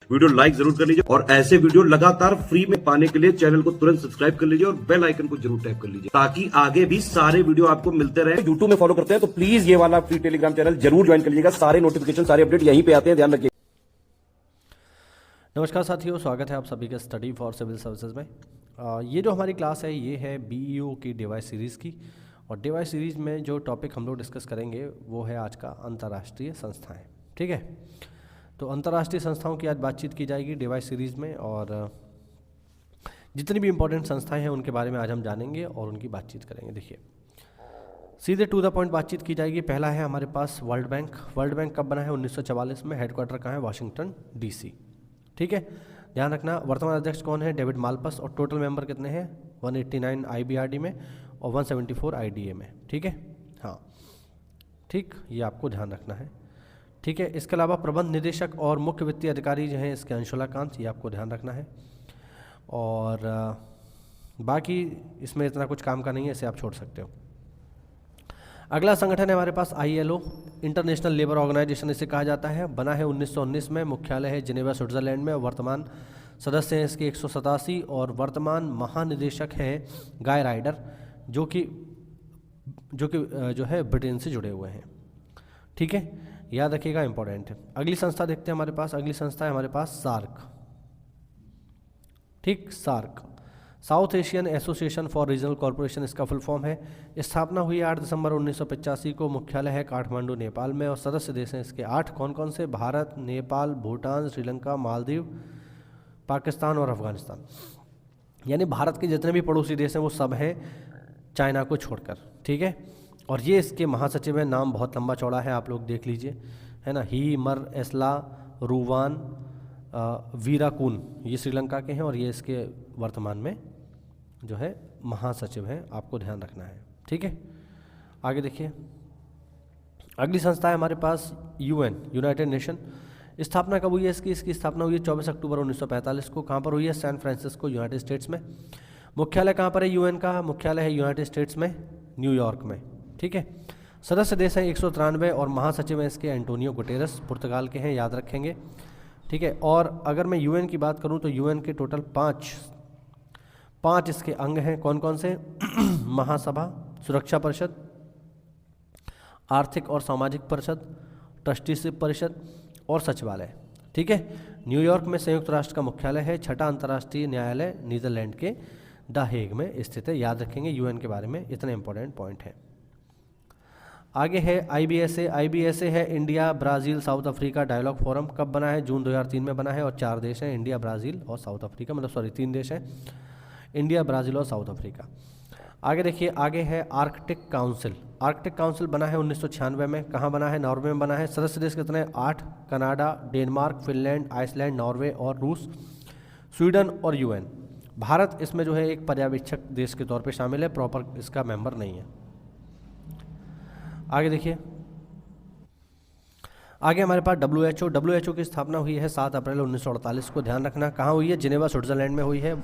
Video like जरूर कर लीजिए और ऐसे वीडियो लगातार फ्री में पाने के लिए चैनल को तुरंत सब्सक्राइब कर लीजिए और बेल आइकन को जरूर टैप कर लीजिए ताकि आगे भी सारे वीडियो आपको मिलते रहे। यूट्यूब में फॉलो करते हैं तो प्लीज ये वाला फ्री टेलीग्राम चैनल जरूर ज्वाइन कर लीजिएगा। सारे नोटिफिकेशन सारे अपडेट यहीं पे आते हैं, ध्यान रखिए। नमस्कार साथियों, स्वागत है आप सभी के स्टडी फॉर सिविल सर्विसेज में। ये जो हमारी क्लास है ये है बीईओ की डिवाइस सीरीज़ की, और डिवाइस सीरीज़ में जो टॉपिक हम लोग डिस्कस करेंगे वो है आज का अंतर्राष्ट्रीय संस्थाएं। ठीक है, तो अंतर्राष्ट्रीय संस्थाओं की आज बातचीत की जाएगी डिवाइस सीरीज़ में, और जितनी भी इम्पोर्टेंट संस्थाएं हैं उनके बारे में आज हम जानेंगे और उनकी बातचीत करेंगे। देखिए, सीधे टू द पॉइंट बातचीत की जाएगी। पहला है हमारे पास वर्ल्ड बैंक। वर्ल्ड बैंक कब बना है? 1944 में। हेडक्वार्टर कहाँ है? Washington DC. ठीक है, ध्यान रखना। वर्तमान अध्यक्ष कौन है? डेविड मालपस। और टोटल मेंबर कितने हैं? 189 IBRD में और 174 IDA में। ठीक है, हाँ ठीक, ये आपको ध्यान रखना है। ठीक है, इसके अलावा प्रबंध निदेशक और मुख्य वित्तीय अधिकारी जो हैं इसके अंशुला कांत, ये आपको ध्यान रखना है। और बाकी इसमें इतना कुछ काम का नहीं है, इसे आप छोड़ सकते हो। अगला संगठन है हमारे पास ILO, इंटरनेशनल लेबर ऑर्गेनाइजेशन इसे कहा जाता है। बना है 1919 में। मुख्यालय है जिनेवा, स्विट्जरलैंड में। वर्तमान सदस्य हैं इसके 187 और वर्तमान महानिदेशक हैं गाय राइडर, जो कि जो है ब्रिटेन से जुड़े हुए हैं। ठीक है, याद रखिएगा, इंपॉर्टेंट है। अगली संस्था देखते हैं हमारे पास। अगली संस्था है हमारे पास सार्क। ठीक, SAARC, south Asian association for regional corporation इसका फुल फॉर्म है। स्थापना हुई 8 दिसंबर 1985 को। मुख्यालय है काठमांडू, नेपाल में। और सदस्य देश हैं इसके 8। कौन कौन से? भारत, नेपाल, भूटान, श्रीलंका, मालदीव, पाकिस्तान और अफगानिस्तान। यानी भारत के जितने भी पड़ोसी देश हैं वो सब हैं, चाइना को छोड़कर। ठीक है, और ये इसके महासचिव हैं। नाम बहुत लंबा चौड़ा है, आप लोग देख लीजिए, है ना। ही मर एस्ला रूवान वीराकून, ये श्रीलंका के हैं और ये इसके वर्तमान में जो है महासचिव हैं, आपको ध्यान रखना है। ठीक है, आगे देखिए। अगली संस्था है हमारे पास UN, यूनाइटेड नेशन। स्थापना कब हुई है इसकी? इसकी स्थापना हुई है 24 अक्टूबर 1945 को। कहाँ पर हुई है? सैन फ्रांसिस्को, यूनाइटेड स्टेट्स में। मुख्यालय कहाँ पर है UN का? मुख्यालय है यूनाइटेड स्टेट्स में, न्यूयॉर्क में। ठीक है, सदस्य देश हैं 193 और महासचिव हैं इसके एंटोनियो गुटेरस, पुर्तगाल के हैं, याद रखेंगे। ठीक है, और अगर मैं UN की बात करूं तो UN के टोटल पाँच इसके अंग हैं। कौन कौन से? महासभा, सुरक्षा परिषद, आर्थिक और सामाजिक परिषद, ट्रस्टीशिप परिषद और सचिवालय। ठीक है, न्यूयॉर्क में संयुक्त राष्ट्र का मुख्यालय है। छठा अंतर्राष्ट्रीय न्यायालय नीदरलैंड के द हेग में स्थित है, याद रखेंगे। UN के बारे में इतने इंपॉर्टेंट पॉइंट है। आगे है IBSA। IBSA है India, Brazil, south Africa dialogue forum. कब बना है? जून 2003 में बना है। और 4 देश हैं, इंडिया, ब्राज़ील और साउथ अफ्रीका, मतलब सॉरी 3 देश हैं, इंडिया, ब्राज़ील और साउथ अफ्रीका। आगे देखिए, आगे है आर्कटिक काउंसिल। आर्कटिक काउंसिल बना है 1996 में। कहाँ बना है? नॉर्वे में बना है। सदस्य देश कितने? 8। Canada, Denmark, Finland, Iceland, Norway और रूस, स्वीडन और UN। भारत इसमें जो है एक पर्यवेक्षक देश के तौर पे शामिल है, प्रॉपर इसका मेंबर नहीं है। आगे देखिए, आगे हमारे पास WHO। WHO की स्थापना हुई है 7 अप्रैल 1948 को। ध्यान रखना, कहाँ हुई है? जिनेवा, स्विट्जरलैंड में हुई है।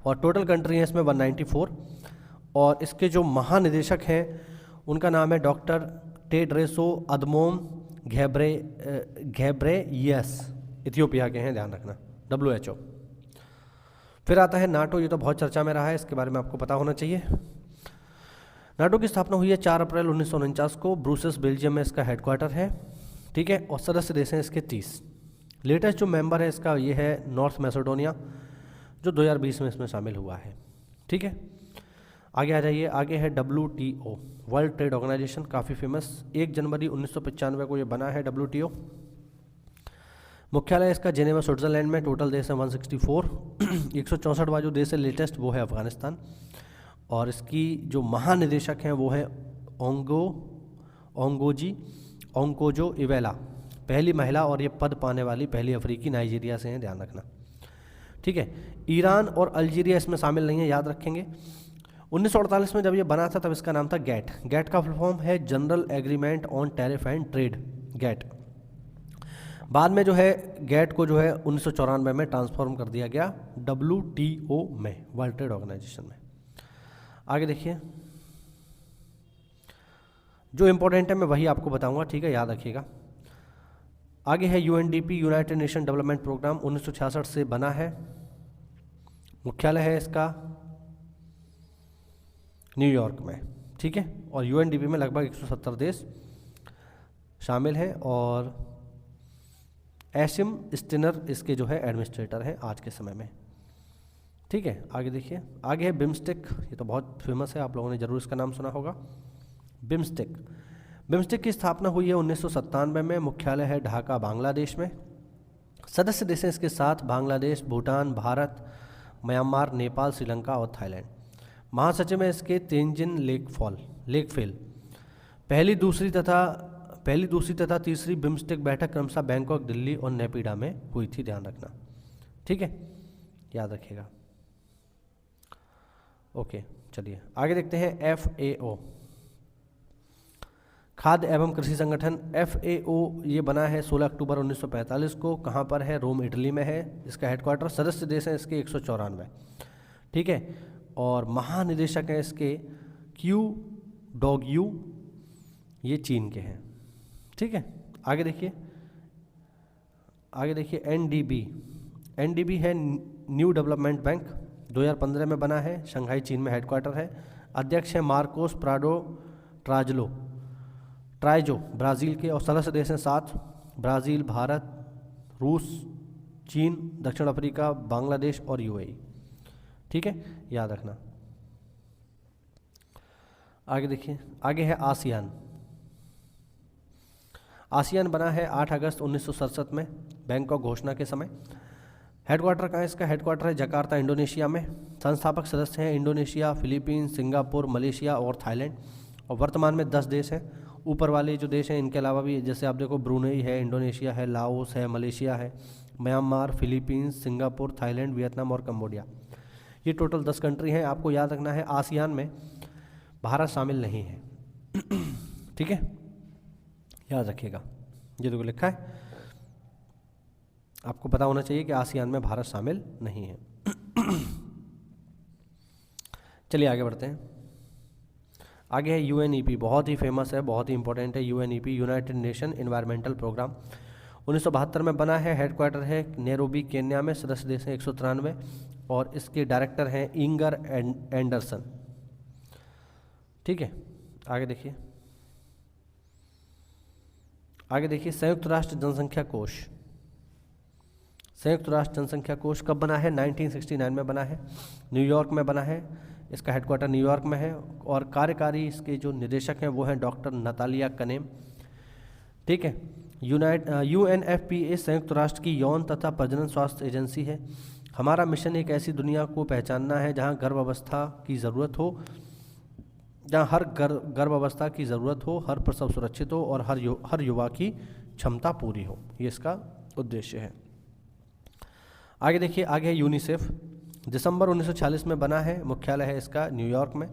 और टोटल कंट्री है इसमें 194। और इसके जो महानिदेशक हैं उनका नाम है doctor Tedros Adhanom Ghebreyesus, Ethiopia के हैं, ध्यान रखना, WHO। फिर आता है नाटो। ये तो बहुत चर्चा में रहा है, इसके बारे में आपको पता होना चाहिए। नाटो की स्थापना हुई है 4 अप्रैल 1949 को। ब्रुसेल्स, बेल्जियम में इसका हेडक्वार्टर है। ठीक है, और सदस्य देश हैं इसके 30। लेटेस्ट जो मेंबर है इसका ये है नॉर्थ मैसेडोनिया, जो 2020 में इसमें शामिल हुआ है। ठीक है, आगे आ जाइए। आगे है WTO, वर्ल्ड ट्रेड ऑर्गेनाइजेशन, काफ़ी फेमस। 1 जनवरी 1995 को ये बना है WTO। मुख्यालय इसका जिनेवा, स्विट्जरलैंड में। टोटल देश है 164। 164वां जो देश है लेटेस्ट वो है अफगानिस्तान। और इसकी जो महानिदेशक हैं वो हैं ओंगोजो इवेला, पहली महिला और ये पद पाने वाली पहली अफ्रीकी नाइजीरिया से हैं, ध्यान रखना। ठीक है, ईरान और अल्जीरिया इसमें शामिल नहीं है, याद रखेंगे। 1948 में जब ये बना था तब इसका नाम था गैट। गैट का फुल फॉर्म है general agreement on tariff and trade, GATT. बाद में जो है गैट को जो है 1994 में ट्रांसफॉर्म कर दिया गया WTO में, वर्ल्ड ट्रेड ऑर्गेनाइजेशन में। आगे देखिए, जो इंपॉर्टेंट है मैं वही आपको बताऊंगा, ठीक है, याद रखिएगा। आगे है UNDP, united nation development programme, 1966 से बना है। मुख्यालय है इसका न्यूयॉर्क में, ठीक है। और यूएनडीपी में लगभग 170 देश शामिल हैं और एशिम स्टिनर इसके जो है एडमिनिस्ट्रेटर हैं आज के समय में, ठीक है। आगे देखिए, आगे है बिम्स्टेक, ये तो बहुत फेमस है, आप लोगों ने जरूर इसका नाम सुना होगा। बिम्स्टेक, बिम्स्टेक की स्थापना हुई है 1997 में। मुख्यालय है ढाका, बांग्लादेश में। सदस्य देश हैं इसके साथ बांग्लादेश, भूटान, भारत, म्यांमार, नेपाल, श्रीलंका और थाईलैंड। महासचिव है इसके तेंजिन लेकफेल। पहली, दूसरी तथा तीसरी बिम्स्टेक बैठक क्रमशः बैंकॉक, दिल्ली और नेपिडा में हुई थी, ध्यान रखना, ठीक है, याद रखिएगा। ओके, चलिए आगे देखते हैं। FAO, खाद्य एवं कृषि संगठन। FAO ये बना है 16 अक्टूबर 1945 को। कहाँ पर है? रोम, इटली में है इसका हेडक्वार्टर। सदस्य देश हैं इसके 194, ठीक है। और महानिदेशक हैं इसके क्यू डॉग यू, ये चीन के हैं, ठीक है। आगे देखिए, NDB है न्यू डेवलपमेंट बैंक, 2015 में बना है, शंघाई चीन में हेडक्वार्टर है। अध्यक्ष है मार्कोस प्राडो ट्राइजो, ब्राज़ील के। और सदस्य देश हैं 7, ब्राज़ील, भारत, रूस, चीन, दक्षिण अफ्रीका, बांग्लादेश और UAE, ठीक है, याद रखना। आगे देखिए, आगे है आसियान बना है 8 अगस्त 1967 में, बैंकॉक घोषणा के समय। हेडक्वार्टर कहाँ है इसका? हेडक्वार्टर है जकार्ता, इंडोनेशिया में। संस्थापक सदस्य हैं इंडोनेशिया, फिलीपींस, सिंगापुर, मलेशिया और थाईलैंड। और वर्तमान में 10 देश हैं। ऊपर वाले जो देश हैं इनके अलावा भी, जैसे आप देखो, ब्रुनेई है, इंडोनेशिया है, लाओस है, मलेशिया है, Myanmar, Philippines, Singapore, Thailand, Vietnam और कंबोडिया। ये टोटल 10 कंट्री हैं। आपको याद रखना है आसियान में भारत शामिल नहीं है, ठीक है, याद रखिएगा। ये देखो लिखा है, आपको पता होना चाहिए कि आसियान में भारत शामिल नहीं है। चलिए आगे बढ़ते हैं। आगे है UNEP, बहुत ही फेमस है, बहुत ही इंपॉर्टेंट है। UNEP, united nation environmental programme, 1972 में बना है। हेडक्वार्टर है नैरोबी, केन्या में। सदस्य देश हैं 193 और इसके डायरेक्टर हैं इंगर एंडरसन, ठीक है। आगे देखिए, संयुक्त राष्ट्र जनसंख्या कोष कब बना है? 1969 में बना है, न्यूयॉर्क में बना है। इसका हेडक्वार्टर न्यूयॉर्क में है और कार्यकारी इसके जो निदेशक हैं वो हैं डॉक्टर नतालिया कनेम, ठीक है। UNFPA संयुक्त राष्ट्र की यौन तथा प्रजनन स्वास्थ्य एजेंसी है। हमारा मिशन एक ऐसी दुनिया को पहचानना है जहां गर्भावस्था की ज़रूरत हो, जहां हर गर्भावस्था की ज़रूरत हो, हर प्रसव सुरक्षित हो और हर युवा की क्षमता पूरी हो। ये इसका उद्देश्य है। आगे देखिए, आगे है यूनिसेफ, दिसंबर 1946 में बना है। मुख्यालय है इसका न्यूयॉर्क में,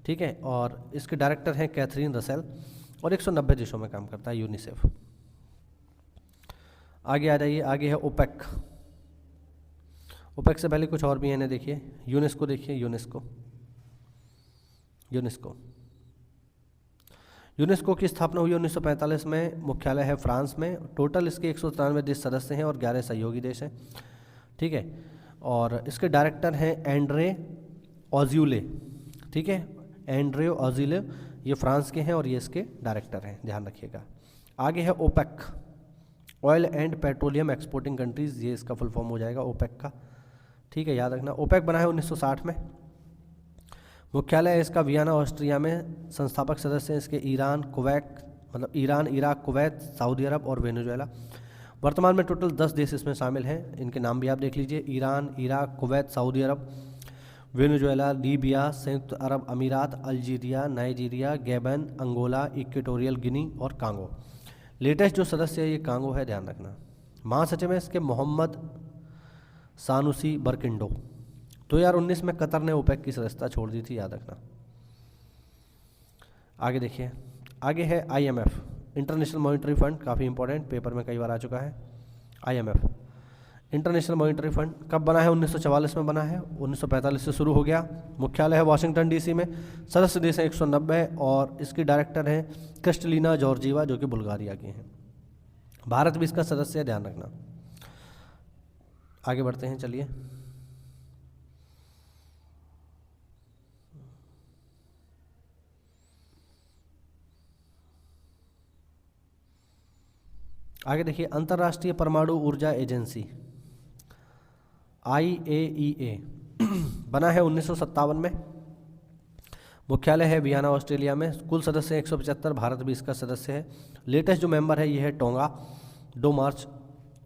ठीक है। और इसके डायरेक्टर हैं कैथरीन रसेल और 190 देशों में काम करता है यूनिसेफ। आगे आ जाइए, आगे है ओपेक से पहले कुछ और भी है, देखिए यूनेस्को, देखिए यूनेस्को की स्थापना हुई 1945 में। मुख्यालय है फ्रांस में। टोटल इसके 193 देश सदस्य हैं और 11 सहयोगी देश हैं, ठीक है। और इसके डायरेक्टर हैं एंड्रे ऑज्यूले, ठीक है, एंड्रे ऑज्यूले, ये फ्रांस के हैं और ये इसके डायरेक्टर हैं, ध्यान रखिएगा। आगे है OPEC, oil and petroleum exporting countries, ये इसका फुल फॉर्म हो जाएगा ओपेक का, ठीक है, याद रखना। ओपेक बना है 1960 में। मुख्यालय है इसका वियना, ऑस्ट्रिया में। संस्थापक सदस्य हैं इसके ईरान, इराक, कुवैत, सऊदी अरब और वेनेजुएला। वर्तमान में टोटल 10 देश इसमें शामिल हैं। इनके नाम भी आप देख लीजिए, Iran, Iraq, Kuwait, Saudi Arab, Venezuela, Libya, संयुक्त अरब अमीरात, Algeria, Nigeria, Gabon, Angola, Equatorial Guinea और कांगो। लेटेस्ट जो सदस्य है ये कांगो है, ध्यान रखना। महासचिव है इसके मोहम्मद सानुसी बरकिंडो। 2019 में कतर ने ओपेक की सदस्यता छोड़ दी थी, याद रखना। आगे देखिए, आगे है IMF, इंटरनेशनल मॉनिटरी फंड, काफ़ी इंपॉर्टेंट, पेपर में कई बार आ चुका है। IMF, इंटरनेशनल मॉनिटरी फंड कब बना है? 1944 में बना है, 1945 से शुरू हो गया। मुख्यालय है वाशिंगटन DC में। सदस्य देश हैं 190 और इसकी डायरेक्टर हैं क्रिस्टलिना जॉर्जीवा, जो कि बुल्गारिया की हैं। भारत भी इसका सदस्य है, ध्यान रखना। आगे बढ़ते हैं, चलिए। आगे देखिए, अंतर्राष्ट्रीय परमाणु ऊर्जा एजेंसी IAEA बना है 1957 में। मुख्यालय है वियना, ऑस्ट्रेलिया में। कुल सदस्य हैं 175, भारत भी इसका सदस्य है। लेटेस्ट जो मेंबर है ये है टोंगा, 2 मार्च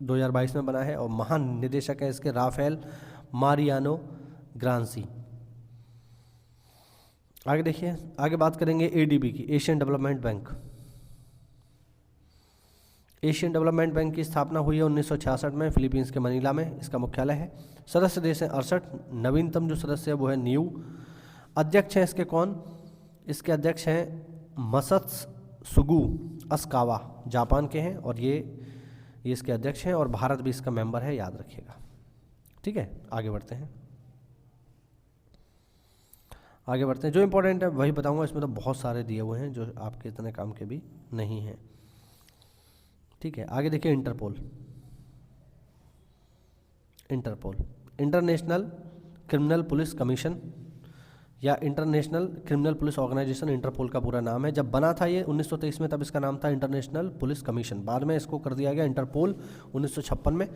2022 में बना है, और महानिदेशक है इसके राफेल मारियानो ग्रांसी। आगे देखिए, आगे बात करेंगे ADB की, Asian development bank. Asian development bank की स्थापना हुई है 1966 में, फिलीपींस के मनीला में इसका मुख्यालय है। सदस्य देश हैं 68, नवीनतम जो सदस्य है वो है न्यू। अध्यक्ष हैं इसके कौन? इसके अध्यक्ष हैं मसत्सुगु अस्कावा, जापान के हैं, और ये इसके अध्यक्ष हैं, और भारत भी इसका मेंबर है, याद रखिएगा। ठीक है, आगे बढ़ते हैं। आगे बढ़ते हैं, जो इंपॉर्टेंट है वही बताऊंगा, इसमें तो बहुत सारे दिए हुए हैं जो आपके इतने काम के भी नहीं हैं। ठीक है, आगे देखिए, Interpol international criminal police commission या international criminal police organisation, Interpol का पूरा नाम है। जब बना था ये 1923 में, तब इसका नाम था इंटरनेशनल पुलिस कमीशन, बाद में इसको कर दिया गया इंटरपोल 1956 में।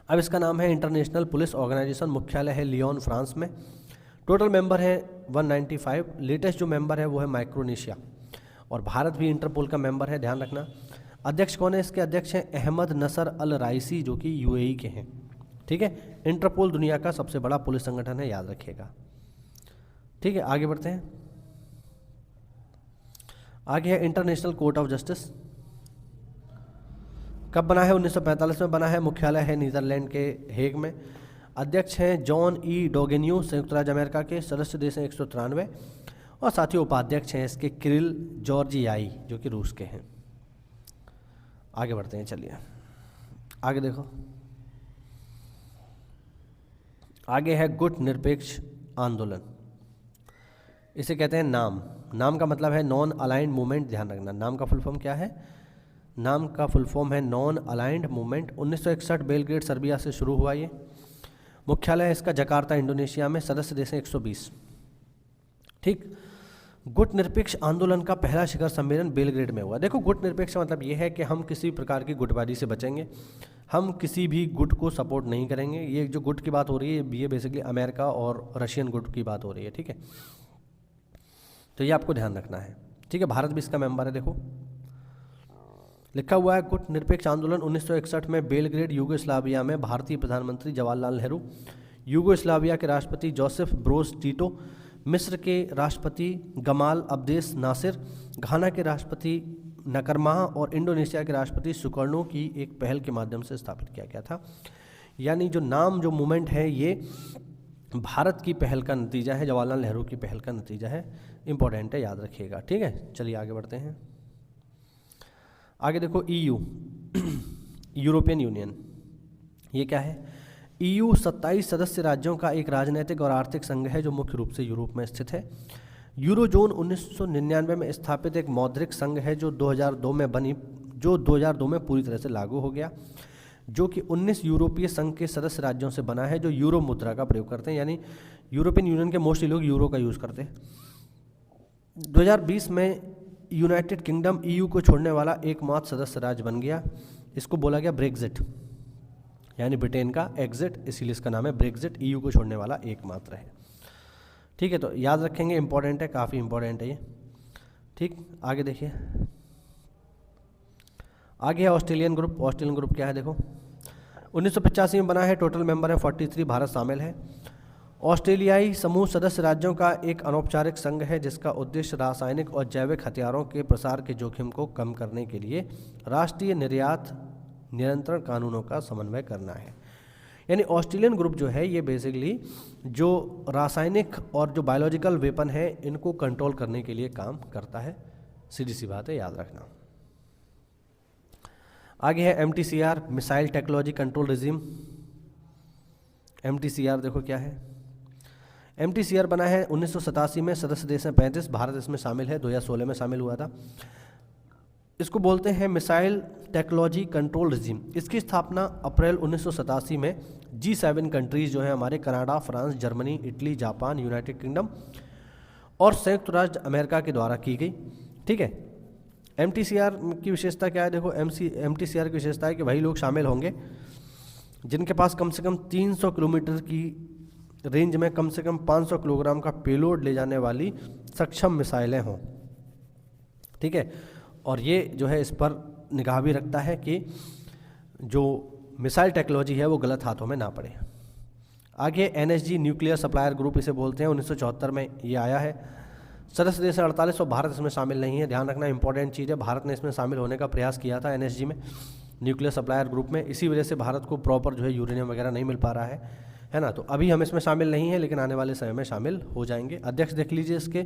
अब इसका नाम है इंटरनेशनल पुलिस ऑर्गेनाइजेशन, मुख्यालय है लियोन, फ्रांस में। टोटल मेंबर है 195, लेटेस्ट जो मेंबर है वो है माइक्रोनेशिया, और भारत भी इंटरपोल का मेंबर है, ध्यान रखना। अध्यक्ष कौन है? इसके अध्यक्ष हैं अहमद नसर अल राइसी, जो कि UAE के हैं। ठीक है, इंटरपोल दुनिया का सबसे बड़ा पुलिस संगठन है, याद रखिएगा। ठीक है, आगे बढ़ते हैं। आगे है इंटरनेशनल कोर्ट ऑफ जस्टिस। कब बना है? 1945 में बना है, मुख्यालय है नीदरलैंड के हेग में। अध्यक्ष हैं जॉन E. डोगेन्यू, संयुक्त राज्य अमेरिका के। सदस्य देश हैं 193, और साथ ही उपाध्यक्ष हैं इसके किरिल जॉर्जियाई, जो कि रूस के हैं। आगे बढ़ते हैं, चलिए आगे देखो। आगे है गुट निरपेक्ष आंदोलन, इसे कहते हैं नाम का मतलब है नॉन अलाइंड मूवमेंट, ध्यान रखना। नाम का फुल फॉर्म क्या है? नाम का फुल फॉर्म है non aligned movement. 1961 Belgrade, Serbia से शुरू हुआ ये। मुख्यालय है इसका जकार्ता, इंडोनेशिया में। सदस्य देश हैं 120। ठीक, गुट निरपेक्ष आंदोलन का पहला शिखर सम्मेलन बेलग्रेड में हुआ। देखो, गुट निरपेक्ष मतलब ये है कि हम किसी प्रकार की गुटबाजी से बचेंगे, हम किसी भी गुट को सपोर्ट नहीं करेंगे। ये जो गुट की बात हो रही है, ये बेसिकली अमेरिका और रशियन गुट की बात हो रही है। ठीक है, तो ये आपको ध्यान रखना है। ठीक है, भारत भी इसका मेंबर है। देखो लिखा हुआ है, गुट निरपेक्ष आंदोलन 1961 में बेलग्रेड, यूगोस्लाविया में। भारतीय प्रधानमंत्री जवाहरलाल नेहरू, यूगोस्लाविया के राष्ट्रपति जोसेफ ब्रोज टीटो, मिस्र के राष्ट्रपति गमाल अब्देस नासिर, घाना के राष्ट्रपति नकरमाह और इंडोनेशिया के राष्ट्रपति सुकर्णो की एक पहल के माध्यम से स्थापित किया गया था। यानी जो मूवमेंट है ये भारत की पहल का नतीजा है, जवाहरलाल नेहरू की पहल का नतीजा है। इंपॉर्टेंट है, याद रखिएगा। ठीक है, चलिए आगे बढ़ते हैं। आगे देखो, EU यूरोपियन यूनियन, ये क्या है? EU 27 सदस्य राज्यों का एक राजनीतिक और आर्थिक संघ है जो मुख्य रूप से यूरोप में स्थित है। यूरोजोन 1999 में स्थापित एक मौद्रिक संघ है जो 2002 में पूरी तरह से लागू हो गया, जो कि 19 यूरोपीय संघ के सदस्य राज्यों से बना है जो यूरो मुद्रा का प्रयोग करते हैं। यानी यूरोपियन यूनियन के मोस्टली लोग यूरो का यूज़ करते हैं। 2020 में यूनाइटेड किंगडम EU को छोड़ने वाला एकमात्र सदस्य राज्य बन गया। इसको बोला गया ब्रेक्जिट, यानी ब्रिटेन का एग्जिट, इसीलिए इसका नाम है ब्रेक्जिट। EU को छोड़ने वाला एकमात्र है। ठीक है, तो याद रखेंगे, इंपॉर्टेंट है, काफ़ी इंपॉर्टेंट है ये। ठीक, आगे देखिए। आगे है ऑस्ट्रेलियन ग्रुप। ऑस्ट्रेलियन ग्रुप क्या है? देखो 1985 में बना है, टोटल मेंबर है 43, भारत शामिल है। ऑस्ट्रेलियाई समूह सदस्य राज्यों का एक अनौपचारिक संघ है जिसका उद्देश्य रासायनिक और जैविक हथियारों के प्रसार के जोखिम को कम करने के लिए राष्ट्रीय निर्यात नियंत्रण कानूनों का समन्वय करना है। यानी ऑस्ट्रेलियन ग्रुप जो है ये बेसिकली जो रासायनिक और जो बायोलॉजिकल वेपन है इनको कंट्रोल करने के लिए काम करता है। सीधी सी बात है, याद रखना। आगे है MTCR, missile technology control regime. MTCR देखो क्या है? MTCR बना है 1987 में, सदस्य देश हैं 35, भारत इसमें शामिल है, 2016 में शामिल हुआ था। इसको बोलते हैं मिसाइल टेक्नोलॉजी कंट्रोल रिजीम। इसकी स्थापना अप्रैल 1987 में G7 कंट्रीज़ जो है हमारे Canada, France, Germany, Italy, Japan, United kingdom और संयुक्त राज्य अमेरिका के द्वारा की गई। ठीक है, MTCR की विशेषता क्या है? देखो MTCR की विशेषता है कि वही लोग शामिल होंगे जिनके पास कम से कम 300 किलोमीटर की रेंज में कम से कम 500 किलोग्राम का पेलोड ले जाने वाली सक्षम मिसाइलें हों। ठीक है, और ये जो है इस पर निगाह भी रखता है कि जो मिसाइल टेक्नोलॉजी है वो गलत हाथों में ना पड़े। आगे NSG न्यूक्लियर सप्लायर ग्रुप इसे बोलते हैं, 1974 में ये आया है। सदस्य देश 48 और भारत इसमें शामिल नहीं है। ध्यान रखना इंपॉर्टेंट चीज़ है, भारत ने इसमें शामिल होने का प्रयास किया था NSG में, न्यूक्लियर सप्लायर ग्रुप में। इसी वजह से भारत को प्रॉपर जो है यूरेनियम वगैरह नहीं मिल पा रहा है ना। तो अभी हम इसमें शामिल नहीं है, लेकिन आने वाले समय में शामिल हो जाएंगे। अध्यक्ष देख लीजिए इसके,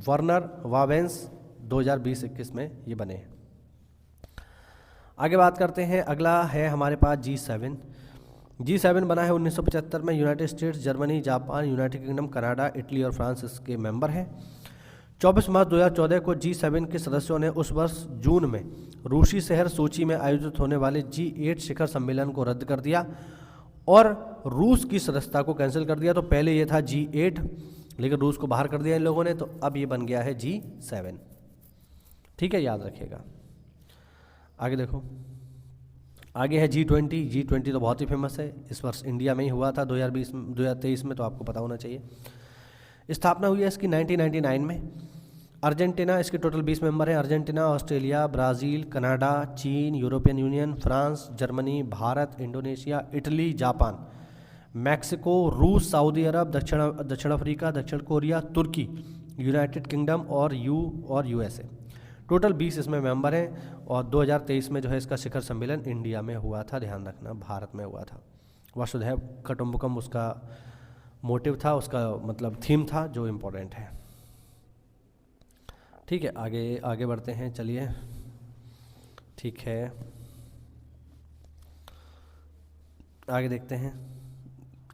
वर्नर वावेंस 2020-21 में ये बने हैं। आगे बात करते हैं, अगला है हमारे पास G7 बना है 1975 में। United states, Germany, Japan, United kingdom, Canada, Italy और फ्रांस इसके मेंबर हैं। 24 मार्च 2014 को G7 के सदस्यों ने उस वर्ष जून में रूसी शहर सोची में आयोजित होने वाले G8 शिखर सम्मेलन को रद्द कर दिया और रूस की सदस्यता को कैंसिल कर दिया। तो पहले ये था G8, लेकिन रूस को बाहर कर दिया इन लोगों ने, तो अब ये बन गया है G7। ठीक है, याद रखिएगा। आगे देखो, आगे है G20 तो बहुत ही फेमस है, इस वर्ष इंडिया में ही हुआ था 2023 में, तो आपको पता होना चाहिए। स्थापना हुई है इसकी 1999 में। अर्जेंटीना, इसके टोटल 20 मेंबर हैं। अर्जेंटीना, ऑस्ट्रेलिया, ब्राज़ील, कनाडा, चीन, European union, France, Germany, Bharat, Indonesia, Italy, Japan, Mexico, रूस, सऊदी अरब, दक्षिण अफ्रीका, दक्षिण कोरिया, तुर्की, यूनाइटेड किंगडम और USA। टोटल 20 इसमें मेंबर हैं और 2023 में जो है इसका शिखर सम्मेलन इंडिया में हुआ था। ध्यान रखना, भारत में हुआ था। वसुधैव कुटुंबकम उसका मोटिव था, उसका मतलब थीम था, जो इम्पोर्टेंट है। ठीक है, आगे बढ़ते हैं, चलिए। ठीक है, आगे देखते हैं।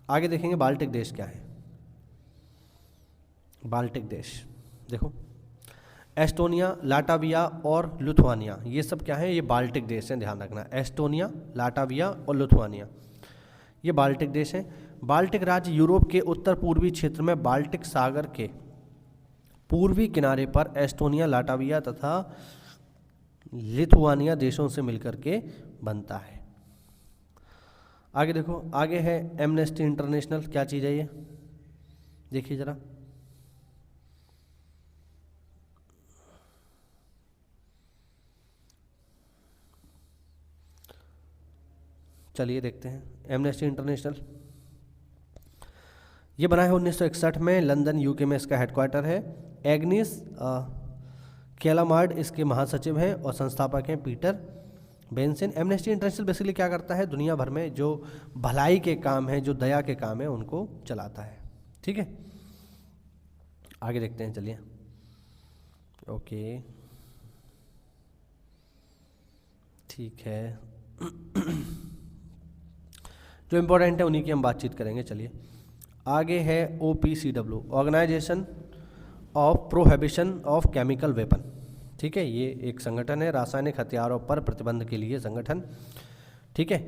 आगे देखेंगे बाल्टिक देश क्या है। बाल्टिक देश देखो, एस्टोनिया, लाटविया और लिथुआनिया, ये सब क्या है? ये बाल्टिक देश हैं। ध्यान रखना, एस्टोनिया, लाटविया और लिथुआनिया, ये बाल्टिक देश हैं। बाल्टिक राज्य यूरोप के उत्तर पूर्वी क्षेत्र में बाल्टिक सागर के पूर्वी किनारे पर एस्टोनिया, लाटविया तथा लिथुआनिया देशों से मिलकर के बनता है। आगे देखो, आगे है एमनेस्टी इंटरनेशनल। क्या चीज़ है ये? देखिए जरा, चलिए देखते हैं। एमनेस्टी इंटरनेशनल ये बना है 1961 में, लंदन UK में इसका हेडक्वार्टर है। एग्निस केलामार्ड इसके महासचिव हैं और संस्थापक हैं Peter Benson. Amnesty international basically क्या करता है? दुनिया भर में जो भलाई के काम है, जो दया के काम है, उनको चलाता है। ठीक है, आगे देखते हैं, चलिए। ओके, ठीक है। जो इम्पोर्टेंट है उन्हीं की हम बातचीत करेंगे। चलिए, आगे है OPCW, organisation of prohibition of chemical weapon. ठीक है, ये एक संगठन है, रासायनिक हथियारों पर प्रतिबंध के लिए संगठन। ठीक है,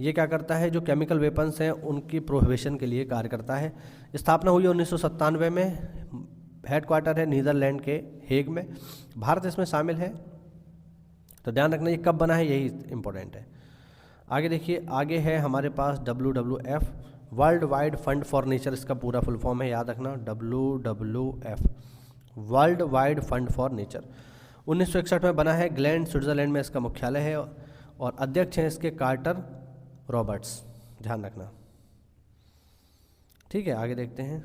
ये क्या करता है? जो केमिकल वेपन्स हैं उनकी प्रोहिबिशन के लिए कार्य करता है। स्थापना हुई 1997 में, हेडक्वार्टर है नीदरलैंड के हेग में। भारत इसमें शामिल है, तो ध्यान रखना ये कब बना है, यही इम्पोर्टेंट है। आगे देखिए, आगे है हमारे पास WWF, world wide fund for nature, इसका पूरा फुल फॉर्म है, याद रखना, WWF, world wide fund for nature. 1961 में बना है, ग्लैंड स्विट्जरलैंड में इसका मुख्यालय है और अध्यक्ष हैं इसके कार्टर रॉबर्ट्स। ध्यान रखना। ठीक है, आगे देखते हैं।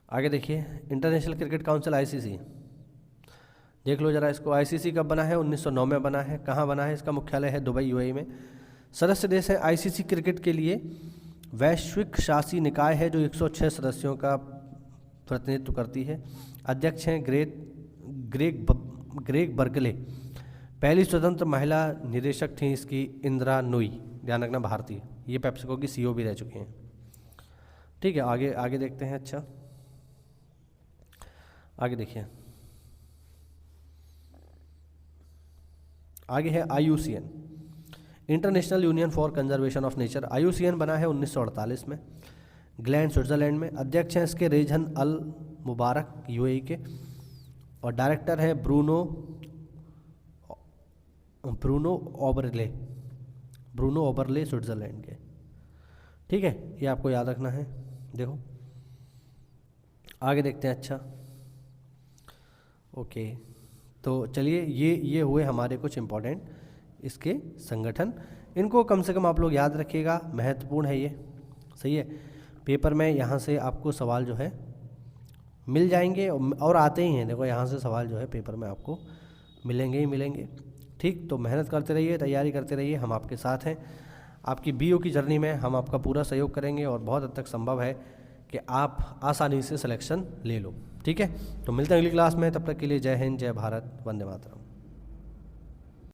आगे देखिए, इंटरनेशनल क्रिकेट काउंसिल ICC, देख लो जरा इसको। ICC कब बना है? 1909 में बना है। कहाँ बना है? इसका मुख्यालय है दुबई UAE में। सदस्य देश है ICC क्रिकेट के लिए वैश्विक शासी निकाय है जो 106 सदस्यों का प्रतिनिधित्व करती है। अध्यक्ष हैं ग्रेग बर्गले। पहली स्वतंत्र महिला निदेशक थी इसकी इंदिरा नूई। ध्यान रखना, भारतीय। ये पेप्सिको की CEO भी रह चुकी हैं। ठीक है, आगे देखते हैं। अच्छा, आगे देखिए, आगे है IUCN, international union for conservation of nature. IUCN बना है 1948 में, ग्लैंड स्विट्ज़रलैंड में। अध्यक्ष हैं इसके रेजन अल मुबारक UAE के, और डायरेक्टर है ब्रूनो ओबरले स्विट्ज़रलैंड के। ठीक है, ये आपको याद रखना है। देखो आगे देखते हैं। अच्छा ओके, तो चलिए ये हुए हमारे कुछ इम्पोर्टेंट इसके संगठन, इनको कम से कम आप लोग याद रखिएगा, महत्वपूर्ण है ये। सही है, पेपर में यहाँ से आपको सवाल जो है मिल जाएंगे और आते ही हैं। देखो यहाँ से सवाल जो है पेपर में आपको मिलेंगे ही मिलेंगे। ठीक, तो मेहनत करते रहिए, तैयारी करते रहिए, हम आपके साथ हैं। आपकी BO की जर्नी में हम आपका पूरा सहयोग करेंगे और बहुत हद तक संभव है कि आप आसानी से सिलेक्शन ले लो। ठीक है, तो मिलते हैं अगली क्लास में, तब तक के लिए जय हिंद, जय भारत, वंदे मातरम।